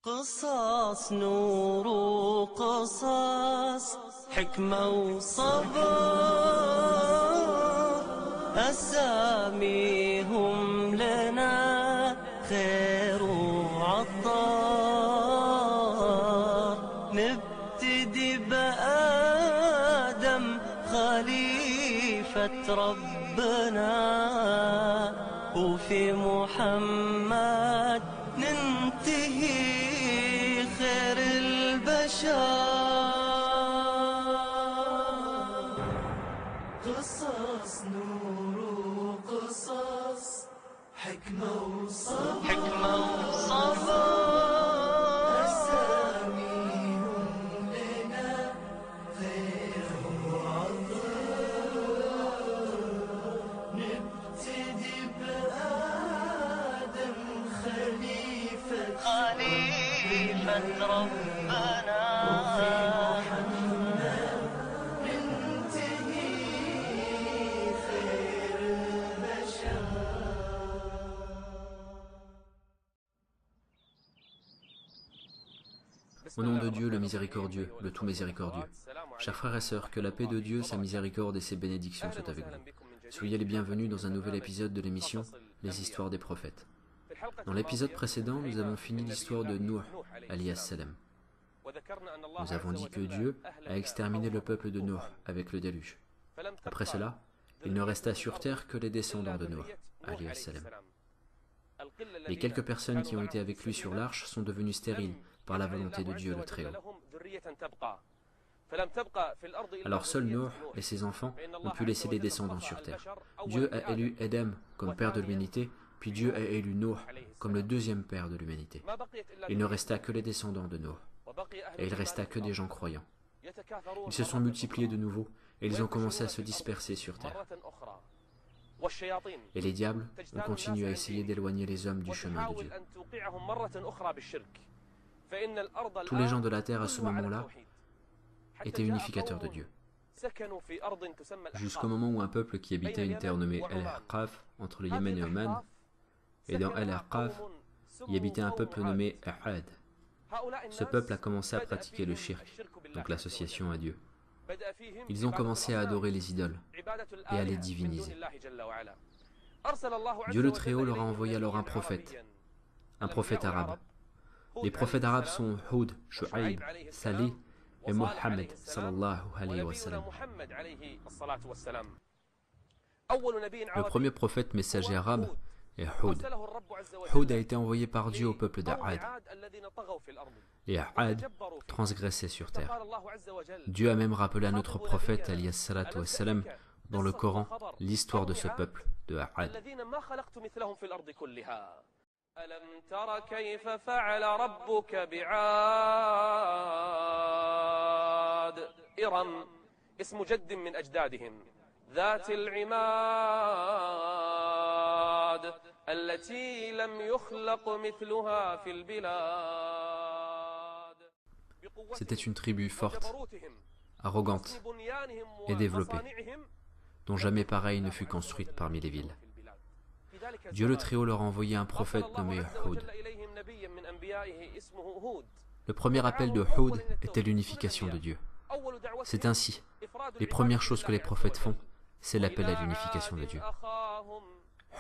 قصص نور وقصص حكمة وصبر أساميهم لنا خير وعطار نبتدي بآدم خليفة ربنا وفي محمد ننتهي خير البشر قصص نور وقصص حكمة وصبر أساميهم لنا خير وعطر نبتدي بآدم خليفة ربنا وفي محمد ننتهي خير البشر. Au nom de Dieu, le miséricordieux, le tout miséricordieux. Chers frères et sœurs, que la paix de Dieu, sa miséricorde et ses bénédictions soient avec vous. Soyez les bienvenus dans un nouvel épisode de l'émission Les histoires des prophètes. Dans l'épisode précédent, nous avons fini l'histoire de Nuh, alayhi salam. Nous avons dit que Dieu a exterminé le peuple de Nuh avec le déluge. Après cela, il ne resta sur terre que les descendants de Nuh, alayhi salam. Les quelques personnes qui ont été avec lui sur l'arche sont devenues stériles par la volonté de Dieu le Très-Haut. Alors seul Nuh et ses enfants ont pu laisser les descendants sur terre. Dieu a élu Adam comme père de l'humanité, puis Dieu a élu Nuh comme le deuxième père de l'humanité. Il ne resta que les descendants de Nuh, et il resta que des gens croyants. Ils se sont multipliés de nouveau, et ils ont commencé à se disperser sur terre. Et les diables ont continué à essayer d'éloigner les hommes du chemin de Dieu. Tous les gens de la terre à ce moment-là étaient unificateurs de Dieu. Jusqu'au moment où un peuple qui habitait une terre nommée El-Ahqaf, entre le Yémen et Oman, et dans El-Ahqaf, y habitait un peuple nommé Ahad. Ce peuple a commencé à pratiquer le shirk, donc l'association à Dieu. Ils ont commencé à adorer les idoles et à les diviniser. Dieu le Très-Haut leur a envoyé alors un prophète arabe. Les prophètes arabes sont Hud, Shu'aib, Salih et Muhammad sallallahu alayhi wa sallam. Le premier prophète messager arabe est Hud. Hud a été envoyé par Dieu au peuple d'A'ad. Les A'ad transgressaient sur terre. Dieu a même rappelé à notre prophète alayhi salatu wassalam dans le Coran l'histoire de ce peuple de A'ad. ألم تر كيف فعل ربك بعاد إرم اسم جد من أجدادهم ذات العماد التي لم يخلق مثلها في البلاد. C'était une tribu forte, arrogante et développée, dont jamais pareille ne fut construite parmi les villes. Dieu le Très-Haut leur a envoyé un prophète nommé Hud. Le premier appel de Hud était l'unification de Dieu. C'est ainsi, les premières choses que les prophètes font, c'est l'appel à l'unification de Dieu.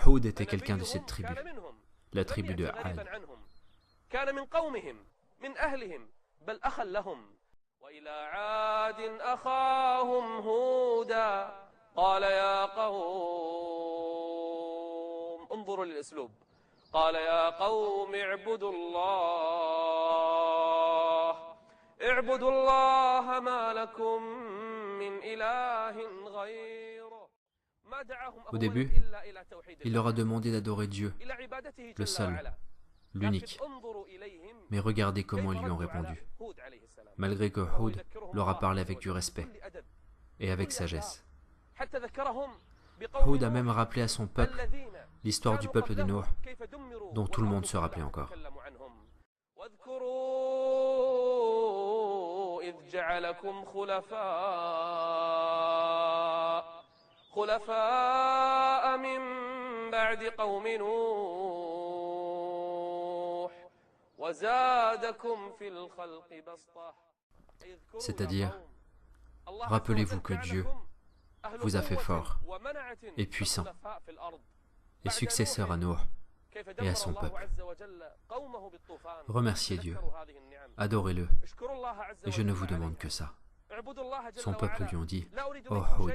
Hud était quelqu'un de cette tribu, la tribu de Had. انظروا للأسلوب قال يا قوم اعبدوا الله ما لكم من إله غيره. Au début, il leur a demandé d'adorer Dieu, le seul, l'unique. Mais regardez comment ils lui ont répondu, malgré que Hud leur a parlé avec du respect et avec sagesse. Hud a même rappelé à son peuple l'histoire du peuple de Nuh, dont tout le monde se rappelait encore. وزادكم في الخلق بسطة. C'est-à-dire, rappelez-vous que Dieu vous a fait fort et puissant et successeur à Nour et à son peuple. Remerciez Dieu, adorez-le, et je ne vous demande que ça. Son peuple lui ont dit, « Oh Houd,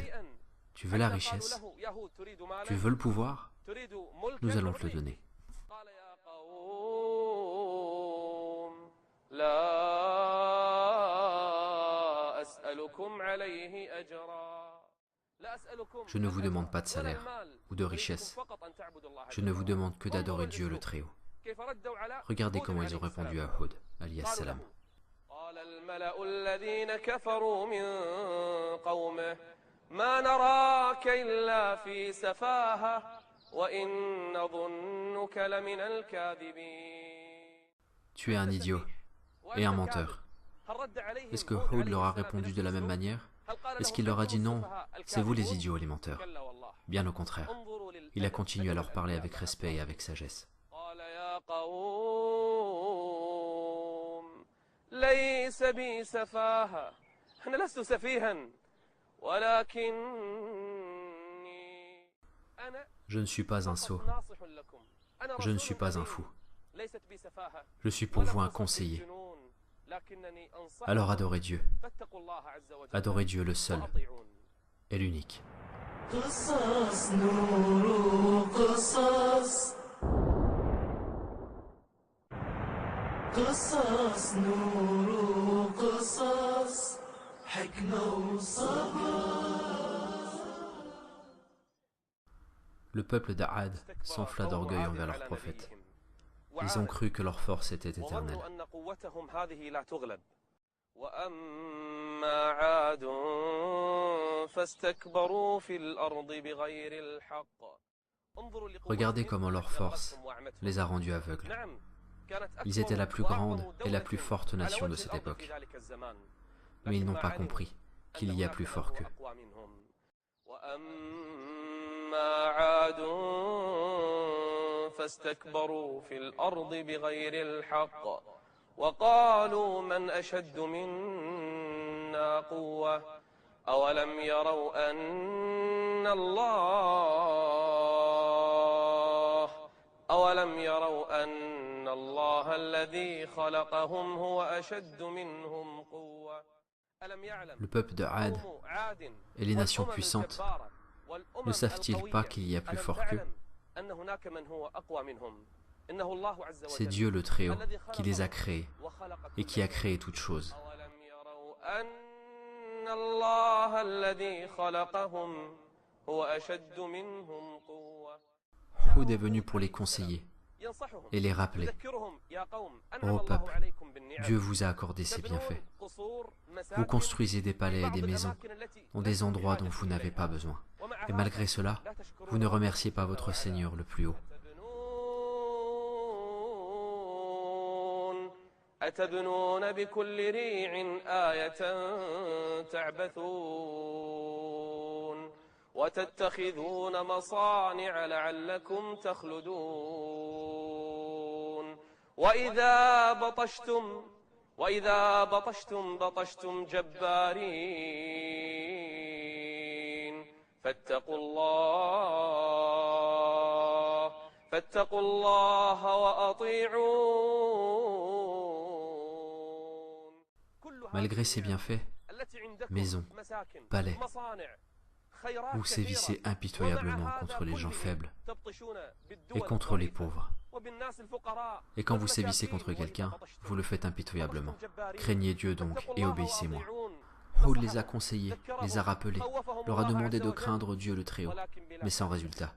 tu veux la richesse? Tu veux le pouvoir? Nous allons te le donner. » Je ne vous demande pas de salaire ou de richesse. Je ne vous demande que d'adorer Dieu le Très-Haut. Regardez comment ils ont répondu à Houd, alayhi salam. Tu es un idiot et un menteur. Est-ce que Houd leur a répondu de la même manière? Est-ce qu'il leur a dit non, c'est vous les idiots et les menteurs? Bien au contraire, il a continué à leur parler avec respect et avec sagesse. Je ne suis pas un sot, je ne suis pas un fou. Je suis pour vous un conseiller. Alors adorez Dieu. Adorez Dieu le seul et l'unique. قصص نور قصص قصص نور قصص حكمة وصبر. Le peuple d'Aad s'enfla d'orgueil envers leur prophète. Ils ont cru que leur force était éternelle. Regardez comment leur force les a rendus aveugles. Ils étaient la plus grande et la plus forte nation de cette époque. Mais ils n'ont pas compris qu'il y a plus fort qu'eux. فاستكبروا في الأرض بغير الحق وقالوا من أشد منا قوة أولم يروا أن الله الذي خلقهم هو أشد منهم قوة. Le peuple de Had et les nations puissantes ne savent-ils pas qu'il y a plus fort qu'eux? C'est Dieu le Très-Haut qui les a créés et qui a créé toutes choses. Houd est venu pour les conseiller et les rappeler. Ô peuple, Dieu vous a accordé ses bienfaits. Vous construisez des palais et des maisons dans des endroits dont vous n'avez pas besoin. Et malgré cela, vous ne remerciez pas votre Seigneur le plus haut. أتبنون بكل ريع آية تعبثون وتتخذون مصانع لعلكم تخلدون وإذا بطشتم جبارين فاتقوا الله وأطيعون. Malgré ses bienfaits, maisons, palais, vous sévissez impitoyablement contre les gens faibles et contre les pauvres. Et quand vous sévissez contre quelqu'un, vous le faites impitoyablement. Craignez Dieu donc et obéissez-moi. Houd les a conseillés, les a rappelés, leur a demandé de craindre Dieu le Très-Haut, mais sans résultat.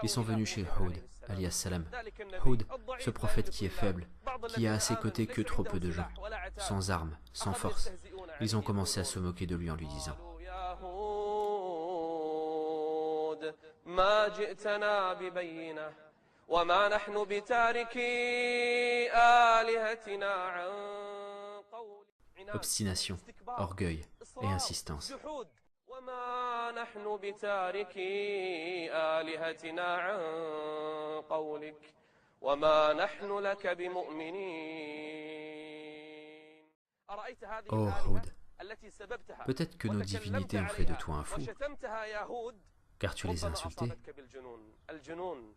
Ils sont venus chez Houd, alayhi salam. Houd, ce prophète qui est faible, qui a à ses côtés que trop peu de gens, sans armes, sans force. Ils ont commencé à se moquer de lui en lui disant: obstination, orgueil et insistance. وما نحن بتاركي آلهتنا عن قولك وما نحن لك بمؤمنين. أرأيت هذه Oh الآلهة Hud, التي سببتها peut-être que nos وتكلمت divinités ont fait de عليها toi un fou, وشتمتها يا هود car tu les as ربما insultés. أصابتك بالجنون. الجنون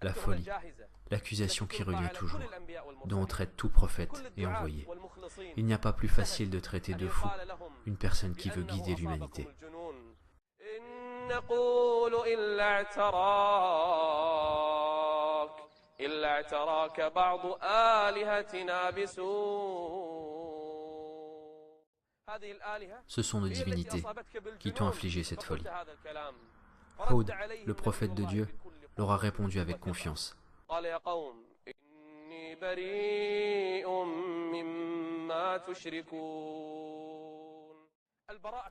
La التهم folie, الجاهزة l'accusation التي qui تلقى revient على toujours, كل الأنبياء dont on والمرسلين traite tout prophète كل et الدعاة envoyé. والمخلصين Il n'y a pas plus facile de traiter أن de fou يقال لهم une personne qui veut بأنه guider أصابكم l'humanité. الجنون. إن نقول إلا اعتراك بعض آلهتنا بسوء. هذه الآلهة Ce sont nos هي التي divinités أصابتك qui t'ont بالجنون infligé cette فقلت folie. هذا الكلام. Hud, le prophète de Dieu, leur a répondu avec confiance. قال يا قوم إني بريء مما تشركون.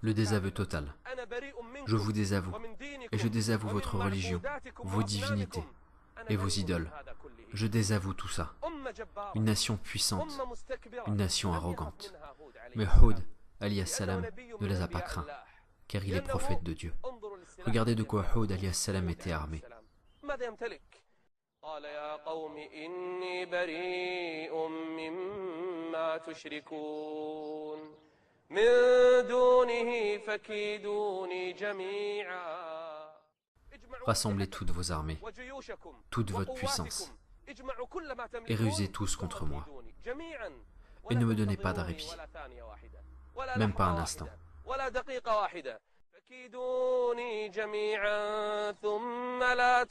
Le désaveu total. أنا بريء منكم Je vous désavoue, ومن دينكم et je désavoue ومن votre religion, معبوداتكم vos divinités وأصنامكم. أنا et vos بريء من idoles. هذا كله. Je désavoue tout ça. أمة جبارة، Une nation puissante, أمة مستكبرة، une nation لم يخف arrogante. منها هود عليه Mais السلام. Hud, alayhi salam, لأنه نبي ne من les a pas أنبياء craints, الله. car il est لأنه prophète de Dieu. انظروا للسلاح Regardez de الذي quoi يمتلكه Hud alayhi salam عليه était armé. السلام. ماذا يمتلك؟ قال يا قوم إني بريء مما تشركون من دونه فكيدوني جميعا. Rassemblez toutes vos armées, وجيوشكم toute votre وقواتكم. puissance, اجمعوا كل ما et تملكون rusez tous contre moi. وكيدوني جميعا. Et ne me ولا donnez pas de تنتظروني répit, ولا ثانية واحدة، ولا même pas لحظة un instant. واحدة، ولا دقيقة واحدة. فكيدوني جميعا ثم لا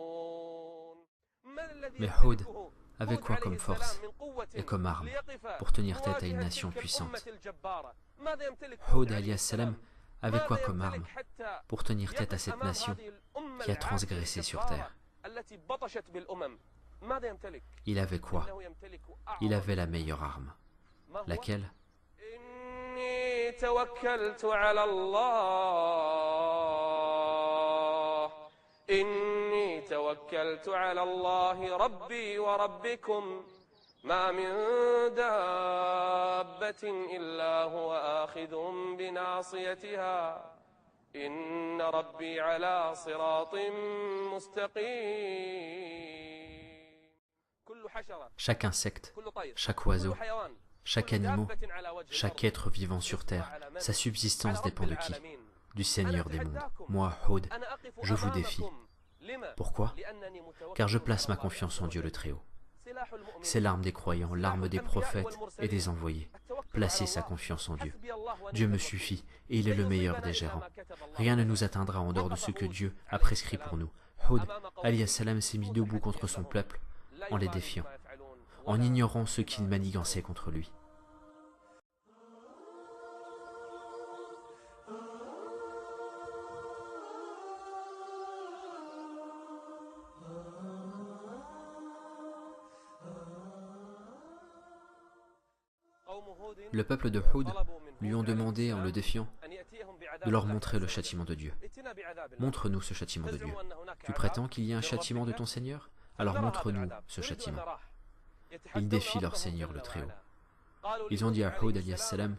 تنظرون. من الذي Mais Hud, يمتلكه؟ avec هود quoi عليه comme السلام force من قوة et comme arme ليقف pour tenir tête à une مواجهة nation تلك الأمة puissante? الجبارة؟ ماذا يمتلك Hud عليه alayhi salam, السلام؟ avec quoi ماذا comme يمتلك arme حتى pour tenir tête à يقف cette أمام nation هذه الأمة qui a العاتية transgressé sur الجبارة terre? التي بطشت بالأمم؟ ماذا يمتلك؟ Il avait quoi? إنه يمتلك Il أعظم. avait la meilleure arme. ما هو؟ Laquelle? إني توكلت على الله إني توكلت على الله ربي وربكم ما من دابة إلا هو آخذ بناصيتها إن ربي على صراط مستقيم. كل حشرة، Chaque insecte, كل طير، chaque كل oiseau, حيوان، chaque كل animal, دابة على وجه chaque الأرض être vivant sur terre, sa subsistance dépend de qui? Du Seigneur des mondes. Moi, Hud, je vous défie. Pourquoi? Car je place ma confiance en Dieu le Très-Haut. C'est l'arme des croyants, l'arme des prophètes et des envoyés. Placez sa confiance en Dieu. Dieu me suffit et il est le meilleur des gérants. Rien ne nous atteindra en dehors de ce que Dieu a prescrit pour nous. Hud, alayhi salam, s'est mis debout contre son peuple en les défiant, en ignorant ce qu'ils manigançaient contre lui. Le peuple de Hud lui ont demandé, en le défiant, de leur montrer le châtiment de Dieu. Montre-nous ce châtiment de Dieu. Tu prétends qu'il y a un châtiment de ton Seigneur? Alors montre-nous ce châtiment. Ils défient leur Seigneur le Très-Haut. Ils ont dit à Hud alayhi salam,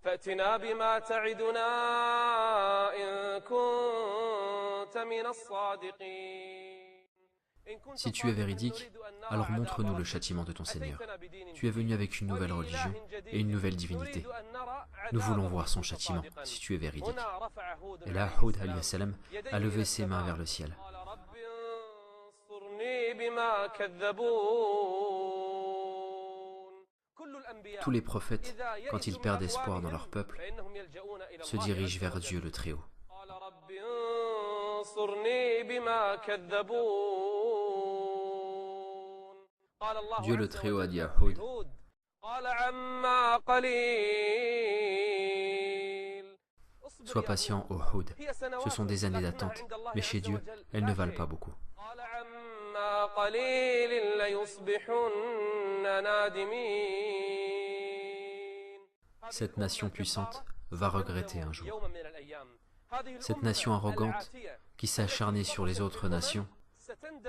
فأتنا بما تعدنا إن كنت من الصادقين. si tu es véridique, alors montre-nous le châtiment de ton Seigneur. Tu es venu avec une nouvelle religion et une nouvelle divinité. Nous voulons voir son châtiment, si tu es véridique. Et là, Hud alayhi salam a levé ses mains vers le ciel. Tous les prophètes, quand ils perdent espoir dans leur peuple, se dirigent vers Dieu le Très-Haut. Dieu le Très-Haut a dit à Hud, sois patient, ô Hud, ce sont des années d'attente, mais chez Dieu, elles ne valent pas beaucoup. Cette nation puissante va regretter un jour. Cette nation arrogante qui s'est acharnée sur les autres nations,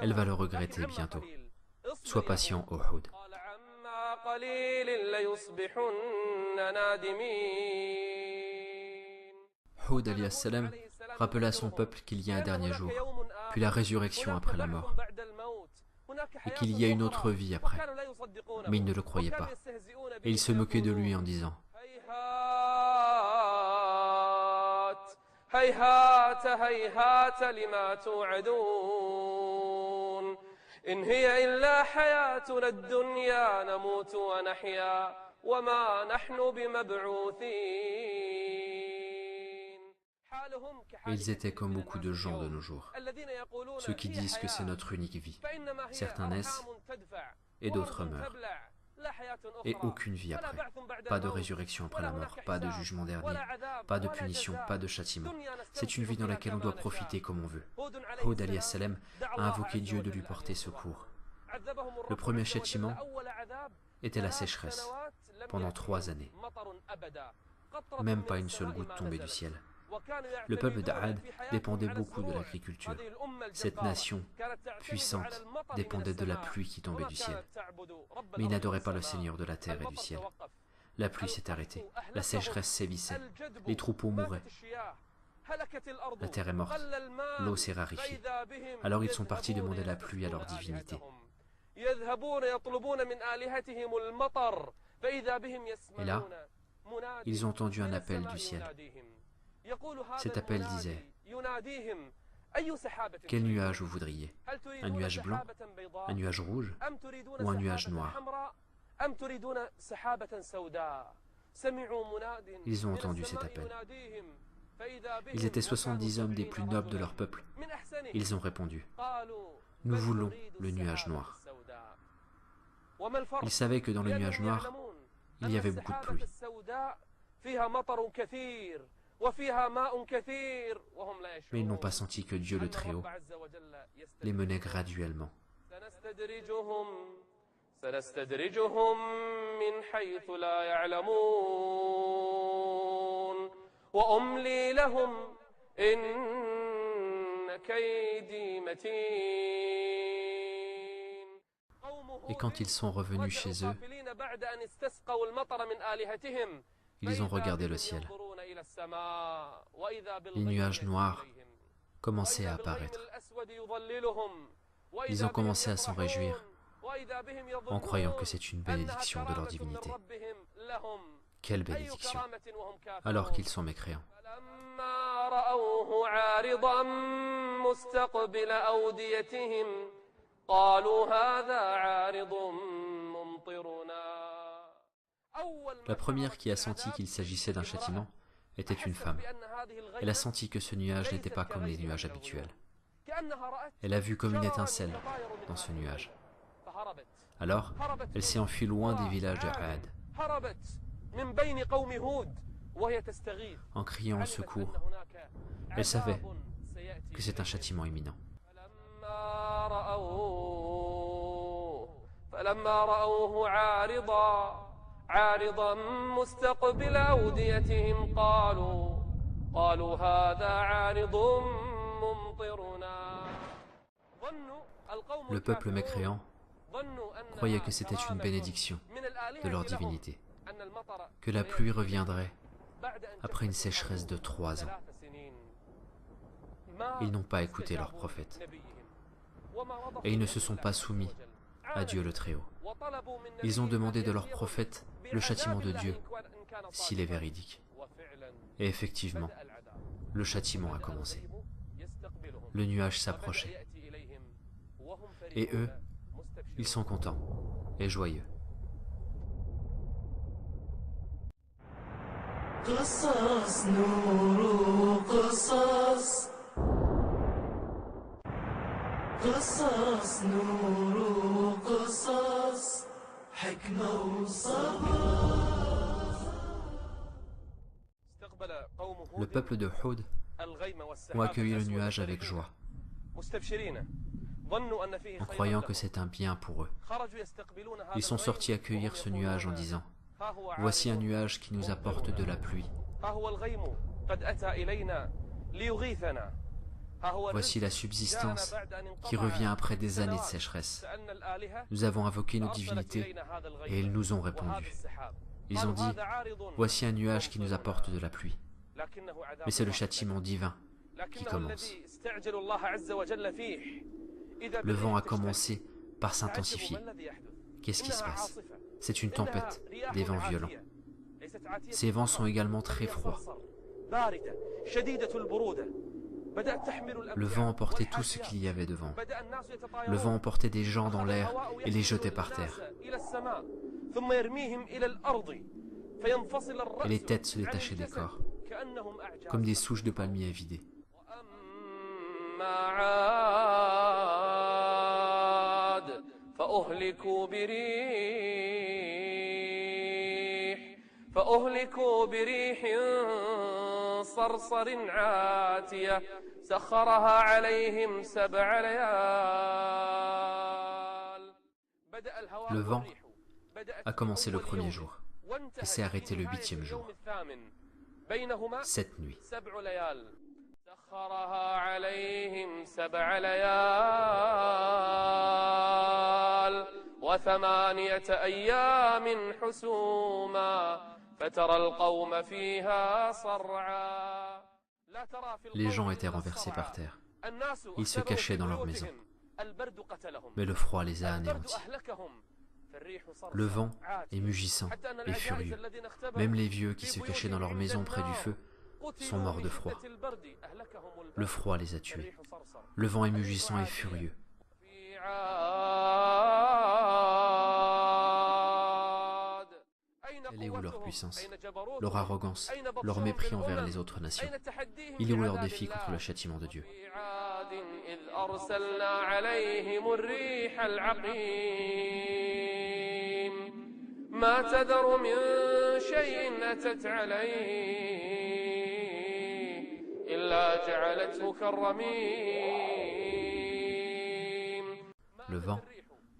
elle va le regretter bientôt. Sois patient, ô Hud. Hud alayhi salam rappela à son peuple qu'il y a un dernier jour, puis la résurrection après la mort, et qu'il y a une autre vie après. Mais ils ne le croyaient pas, et ils se moquaient de lui en disant هيهات هيهات لما توعدون إن هي إلا حياتنا الدنيا نموت ونحيا وما نحن بمبعوثين. Et ils étaient comme beaucoup de gens de nos jours, ceux qui disent que c'est notre unique vie. Certains naissent et d'autres meurent. Et aucune vie après. Pas de résurrection après la mort, pas de jugement dernier, pas de punition, pas de châtiment. C'est une vie dans laquelle on doit profiter comme on veut. Hud alayhi salam a invoqué Dieu de lui porter secours. Le premier châtiment était la sécheresse, pendant 3 années. Même pas une seule goutte tombée du ciel. Le peuple d'Ad dépendait beaucoup de l'agriculture. Cette nation puissante dépendait de la pluie qui tombait du ciel. Mais ils n'adoraient pas le Seigneur de la terre et du ciel. La pluie s'est arrêtée, la sécheresse sévissait, les troupeaux mouraient. La terre est morte, l'eau s'est raréfiée. Alors ils sont partis demander la pluie à leur divinité. Et là, ils ont entendu un appel du ciel. Cet appel disait « Quel nuage vous voudriez? Un nuage blanc, un nuage rouge ou un nuage noir ?» Ils ont entendu cet appel. Ils étaient 70 hommes des plus nobles de leur peuple. Ils ont répondu « Nous voulons le nuage noir. » Ils savaient que dans le nuage noir, il y avait beaucoup de pluie. Mais ils n'ont pas senti que Dieu le Très-Haut les menait graduellement. Et quand ils sont revenus chez eux, ils ont regardé le ciel. Les nuages noirs commençaient à apparaître. Ils ont commencé à s'en réjouir en croyant que c'est une bénédiction de leur divinité. Quelle bénédiction! Alors qu'ils sont mécréants. La première qui a senti qu'il s'agissait d'un châtiment était une femme. Elle a senti que ce nuage n'était pas comme les nuages habituels. Elle a vu comme une étincelle dans ce nuage. Alors, elle s'est enfuie loin des villages de Ad. En criant au secours, elle savait que c'est un châtiment imminent. عارضا مستقبل أوديتهم قالوا هذا عارض ممطرنا. Le peuple mécréant croyait que c'était une bénédiction de leur divinité, que la pluie reviendrait après une sécheresse de 3 ans. Ils n'ont pas écouté leur prophète et ils ne se sont pas soumis à Dieu le Très-Haut. Ils ont demandé de leur prophète le châtiment de Dieu, s'il est véridique. Et effectivement, le châtiment a commencé. Le nuage s'approchait. Et eux, ils sont contents et joyeux. قصص نور قصص قصص نور قصص حكمة وصبر. Le peuple de Hud ont accueilli le nuage avec joie, en croyant que c'est un bien pour eux. Ils sont sortis accueillir ce nuage en disant « Voici un nuage qui nous apporte de la pluie. Voici la subsistance qui revient après des années de sécheresse. Nous avons invoqué nos divinités et ils nous ont répondu. Ils ont dit « Voici un nuage qui nous apporte de la pluie. » Mais c'est le châtiment divin qui commence. Le vent a commencé par s'intensifier. Qu'est-ce qui se passe? C'est une tempête, des vents violents. Ces vents sont également très froids. Le vent emportait tout ce qu'il y avait devant. Le vent emportait des gens dans l'air et les jetait par terre. Et les têtes se détachaient des corps, comme des souches de palmiers vidées. فأهلكوا بريح صرصر عاتية سخرها عليهم 7 ليال. Le vent a commencé le premier jour et s'est arrêté le 8e jour. 7 nuits. سخرها عليهم 7 ليال و8 أيام حسوما فترى القوم فيها صرعا. Les gens étaient renversés par terre. Ils se cachaient dans leur maison. Mais le froid les a anéantis. Le vent est mugissant et furieux. Même les vieux qui se cachaient dans leur maison près du feu sont morts de froid. Le froid les a tués. Le vent est mugissant et furieux. Elle est où leur puissance, leur arrogance, leur mépris envers les autres nations? Il est où leur défi contre le châtiment de Dieu? Le vent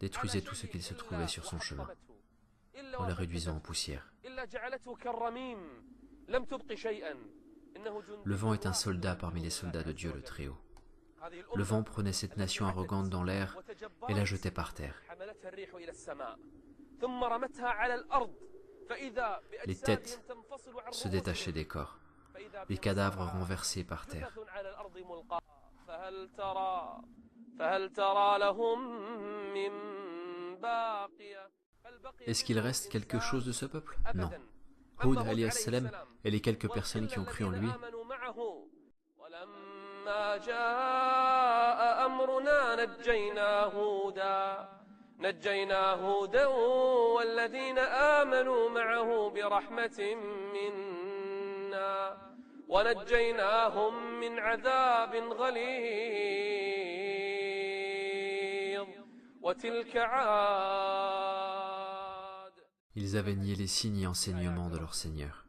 détruisait tout ce qu'il se trouvait sur son chemin, en le réduisant en poussière. Le vent est un soldat parmi les soldats de Dieu le Très-Haut. Le vent prenait cette nation arrogante dans l'air et la jetait par terre. Les têtes se détachaient des corps, les cadavres renversés par terre. Est-ce qu'il reste quelque chose de ce peuple? Non. Houd alayhi salam et les quelques personnes qui ont cru en lui نجينا هودا والذين آمنوا معه برحمة منا ونجيناهم من عذاب غليظ وتلك عاد. Ils avaient nié les signes et enseignements de leur Seigneur,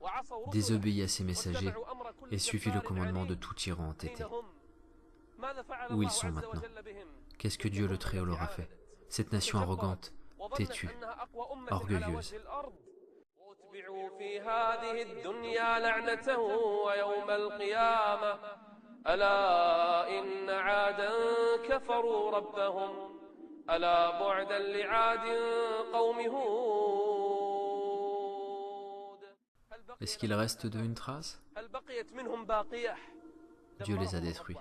désobéi à ses messagers et suivi le commandement de tout tyran entêté. Où ils sont maintenant? Qu'est-ce que Dieu le Très-Haut leur a fait? Cette nation arrogante, têtue, orgueilleuse. Est-ce qu'il reste d'eux une trace? Dieu les a détruits.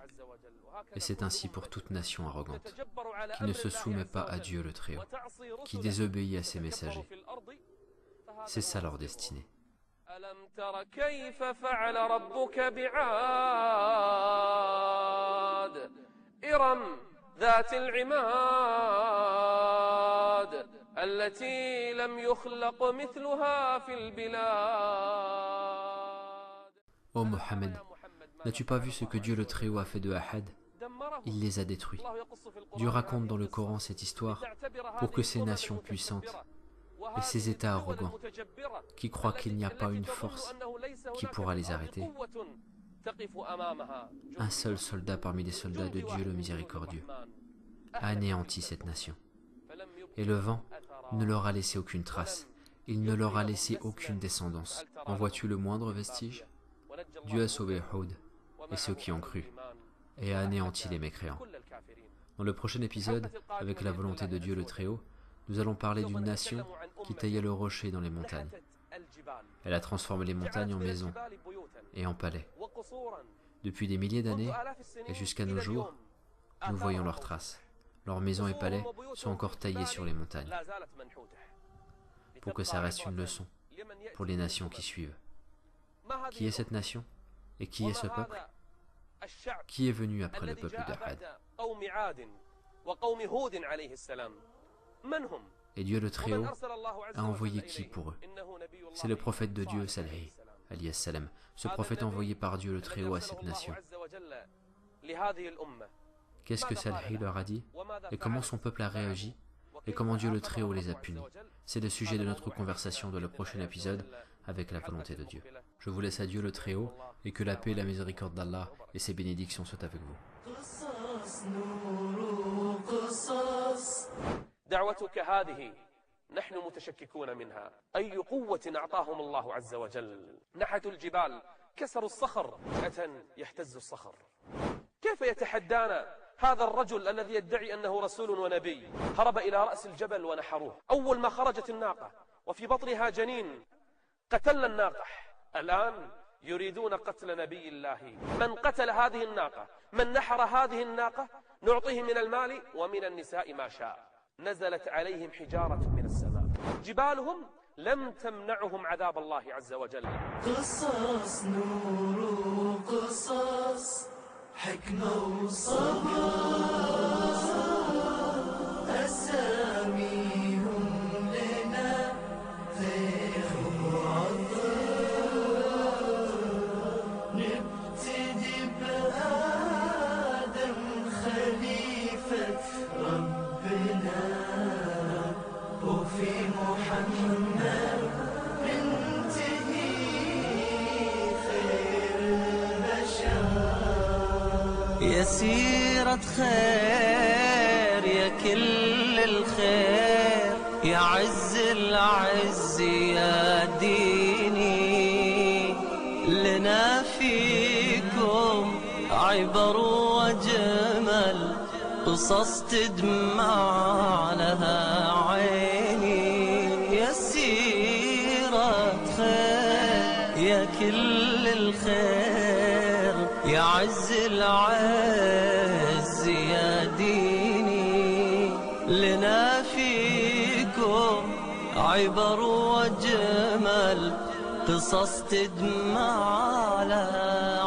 Et c'est ainsi pour toute nation arrogante, qui ne se soumet pas à Dieu le Très-Haut, qui désobéit à ses messagers. C'est ça leur destinée. Ô Mohammed, n'as-tu pas vu ce que Dieu le Très-Haut a fait de Ahad? Il les a détruits. Dieu raconte dans le Coran cette histoire pour que ces nations puissantes et ces États arrogants qui croient qu'il n'y a pas une force qui pourra les arrêter, un seul soldat parmi les soldats de Dieu le Miséricordieux a anéanti cette nation. Et le vent ne leur a laissé aucune trace, il ne leur a laissé aucune descendance. En vois-tu le moindre vestige? Dieu a sauvé Houd et ceux qui ont cru, et a anéanti les mécréants. Dans le prochain épisode, avec la volonté de Dieu le Très-Haut, nous allons parler d'une nation qui taillait le rocher dans les montagnes, Elle a transformé les montagnes en maisons et en palais. Depuis des milliers d'années et jusqu'à nos jours, nous voyons leurs traces. Leurs maisons et palais sont encore taillés sur les montagnes pour que ça reste une leçon pour les nations qui suivent. Qui est cette nation et qui est ce peuple? Qui est venu après le peuple de Had? Et Dieu le Très-Haut a envoyé qui pour eux? C'est le prophète de Dieu, Salih, alayhi salam, ce prophète envoyé par Dieu le Très-Haut à cette nation. Qu'est-ce que Salih leur a dit? Et comment son peuple a réagi? Et comment Dieu le Très-Haut les a punis? C'est le sujet de notre conversation de le prochain épisode, avec la volonté de Dieu. Je vous laisse à Dieu le Très-Haut, et que la paix et la miséricorde d'Allah et ses bénédictions soient avec vous. دعوتك هذه نحن متشككون منها. أي قوة أعطاهم الله عز وجل. نحتوا الجبال، كسروا الصخر، فجأة يهتز الصخر. كيف يتحدانا هذا الرجل الذي يدعي أنه رسول ونبي؟ هرب إلى رأس الجبل ونحروه. أول ما خرجت الناقة وفي بطنها جنين قتلنا الناقة. الآن يريدون قتل نبي الله. من قتل هذه الناقة، من نحر هذه الناقة، نعطيه من المال ومن النساء ما شاء. نزلت عليهم حجارة من السماء. جبالهم لم تمنعهم عذاب الله عز وجل. قصص نور قصص حكمة وصبر أساميهم لنا ذيخ وعطر. نبتدي بآدم خليفة ربنا وفي محمد ننتهي خير البشر. يا سيرة خير يا كل الخير يا عز العز يا ديني. لنا فيكم عبر وجمل قصص تدمع لها عيني. يا سيرة خير يا كل الخير يا عز العز يا ديني. لنا فيكم عبر وجمل قصص تدمع لها